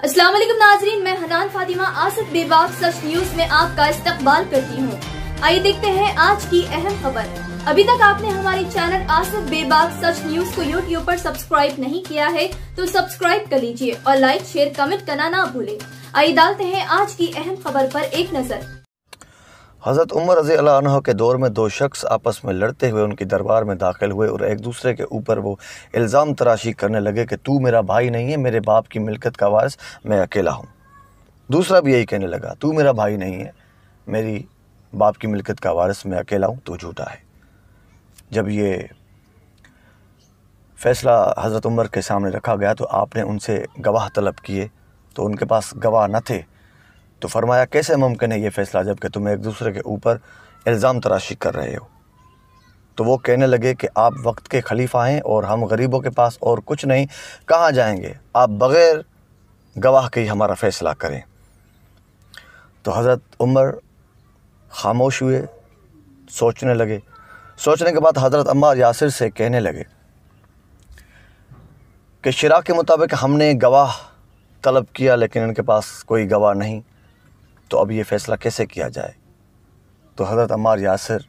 अस्सलाम वालेकुम नाजरीन, मैं हनान फातिमा आसिफ बेबाक सच न्यूज में आपका इस्तकबाल करती हूँ। आइए देखते हैं आज की अहम खबर। अभी तक आपने हमारे चैनल आसिफ बेबाक सच न्यूज को यूट्यूब पर सब्सक्राइब नहीं किया है तो सब्सक्राइब कर लीजिए और लाइक शेयर कमेंट करना ना भूलें। आइए डालते हैं आज की अहम खबर पर एक नजर। हज़रत उमर रज़ी अल्लाह अन्हु के दौर में दो शख्स आपस में लड़ते हुए उनकी दरबार में दाखिल हुए और एक दूसरे के ऊपर वो इल्ज़ाम तराशी करने लगे कि तू मेरा भाई नहीं है, मेरे बाप की मिल्कत का वारिस मैं अकेला हूँ। दूसरा भी यही कहने लगा, तू मेरा भाई नहीं है, मेरी बाप की मिल्कत का वारिस मैं अकेला हूँ, तू झूठा है। जब ये फ़ैसला हज़रत उमर के सामने रखा गया तो आपने उनसे गवाह तलब किए तो उनके पास गवाह न थे। तो फरमाया, कैसे मुमकिन है ये फ़ैसला जबकि तुम एक दूसरे के ऊपर इल्ज़ाम तराशी कर रहे हो। तो वो कहने लगे कि आप वक्त के खलीफा हैं और हम गरीबों के पास और कुछ नहीं, कहाँ जाएंगे, आप बग़ैर गवाह के ही हमारा फ़ैसला करें। तो हज़रत उमर खामोश हुए, सोचने लगे। सोचने के बाद हज़रत अम्मार यासिर से कहने लगे कि शरा के मुताबिक हमने गवाह तलब किया लेकिन इनके पास कोई गवाह नहीं, तो अब ये फ़ैसला कैसे किया जाए। तो हज़रत अम्मार यासिर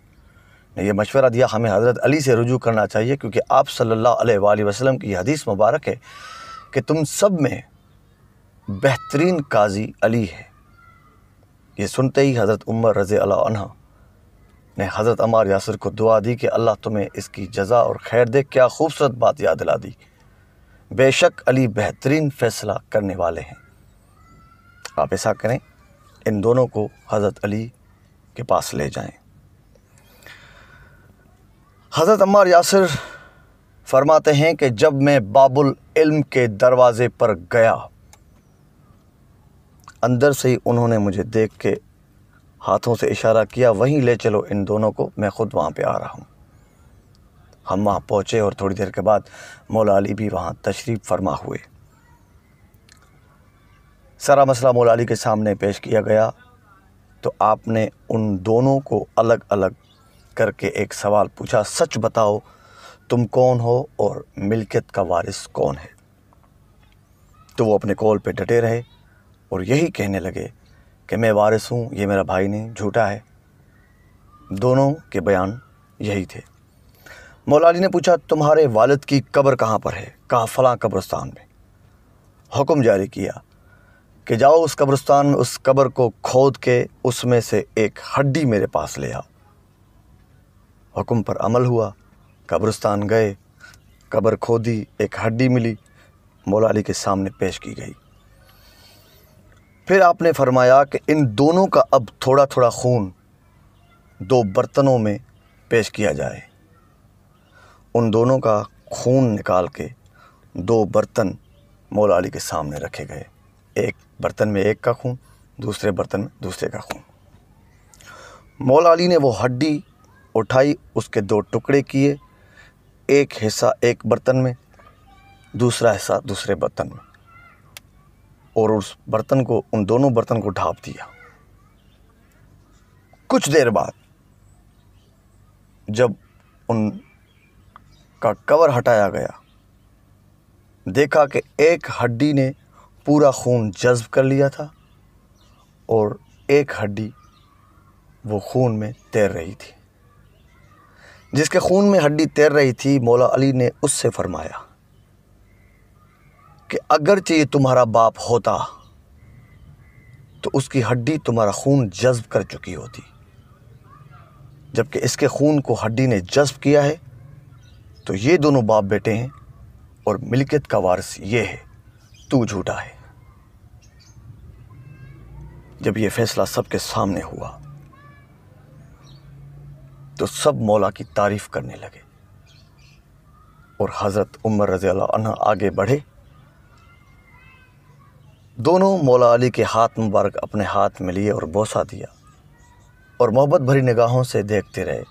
ने यह मशवरा दिया, हमें हज़रत अली से रुजू करना चाहिए क्योंकि आप सल्लल्लाहु अलैहि वसल्लम की हदीस मुबारक है कि तुम सब में बेहतरीन काजी अली है। ये सुनते ही हज़रत उमर रज़ी अल्लाह अन्हु ने हज़रत अम्मार यासिर को दुआ दी कि अल्लाह तुम्हें इसकी जज़ा और खैर दे। क्या खूबसूरत बात याद दिला दी, बेशक अली बेहतरीन फ़ैसला करने वाले हैं। आप ऐसा करें, इन दोनों को हज़रत अली के पास ले जाएं। हज़रत अम्मार यासिर फरमाते हैं कि जब मैं बाबुल इल्म के दरवाज़े पर गया, अंदर से ही उन्होंने मुझे देख के हाथों से इशारा किया, वहीं ले चलो इन दोनों को, मैं ख़ुद वहाँ पे आ रहा हूँ। हम वहाँ पहुँचे और थोड़ी देर के बाद मौला अली भी वहाँ तशरीफ़ फरमा हुए। सारा मसला मौला अली के सामने पेश किया गया तो आपने उन दोनों को अलग अलग करके एक सवाल पूछा, सच बताओ तुम कौन हो और मिल्कियत का वारिस कौन है। तो वो अपने कौल पे डटे रहे और यही कहने लगे कि मैं वारिस हूँ, ये मेरा भाई नहीं, झूठा है। दोनों के बयान यही थे। मौला अली ने पूछा, तुम्हारे वालिद की कब्र कहाँ पर है। कहा, फ़लाँ कब्रिस्तान में। हुक्म जारी किया कि जाओ उस कब्रिस्तान में, उस कब्र को खोद के उसमें से एक हड्डी मेरे पास ले आओ। हुक्म पर अमल हुआ, कब्रिस्तान गए, कब्र खोदी, एक हड्डी मिली, मौला अली के सामने पेश की गई। फिर आपने फरमाया कि इन दोनों का अब थोड़ा थोड़ा खून दो बर्तनों में पेश किया जाए। उन दोनों का खून निकाल के दो बर्तन मौला अली के सामने रखे गए। एक बर्तन में एक का खून, दूसरे बर्तन में दूसरे का खून। मौला अली ने वो हड्डी उठाई, उसके दो टुकड़े किए, एक हिस्सा एक बर्तन में, दूसरा हिस्सा दूसरे बर्तन में, और उस बर्तन को, उन दोनों बर्तन को ढाँप दिया। कुछ देर बाद जब उनका कवर हटाया गया, देखा कि एक हड्डी ने पूरा खून जज़्ब कर लिया था और एक हड्डी वो खून में तैर रही थी। जिसके खून में हड्डी तैर रही थी, मौला अली ने उससे फरमाया कि अगरचे ये तुम्हारा बाप होता तो उसकी हड्डी तुम्हारा खून जज़्ब कर चुकी होती, जबकि इसके खून को हड्डी ने जज़्ब किया है, तो ये दोनों बाप बेटे हैं और मिल्कियत का वारिस ये है, तू झूठा है। जब ये फ़ैसला सबके सामने हुआ तो सब मौला की तारीफ़ करने लगे और हज़रत उमर रज़ी अल्लाह अन्हु आगे बढ़े। दोनों मौला अली के हाथ मुबारक अपने हाथ में लिए और बोसा दिया और मोहब्बत भरी निगाहों से देखते रहे।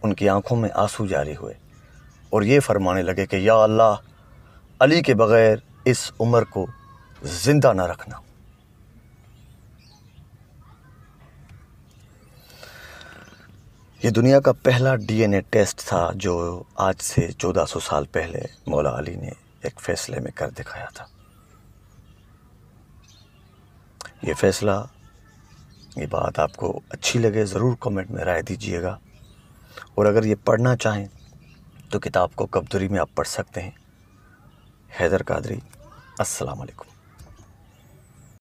उनकी आंखों में आंसू जारी हुए और ये फरमाने लगे कि या अल्लाह, अली के बग़ैर इस उमर को ज़िंदा न रखना। ये दुनिया का पहला DNA टेस्ट था जो आज से 1400 साल पहले मौला अली ने एक फ़ैसले में कर दिखाया था। یہ فیصلہ، یہ بات آپ کو اچھی لگے ضرور کمنٹ میں رائے دیجئے گا، اور اگر یہ پڑھنا چاہیں تو کتاب کو کبدری میں آپ پڑھ سکتے ہیں۔ حیدر قادری، السلام علیکم۔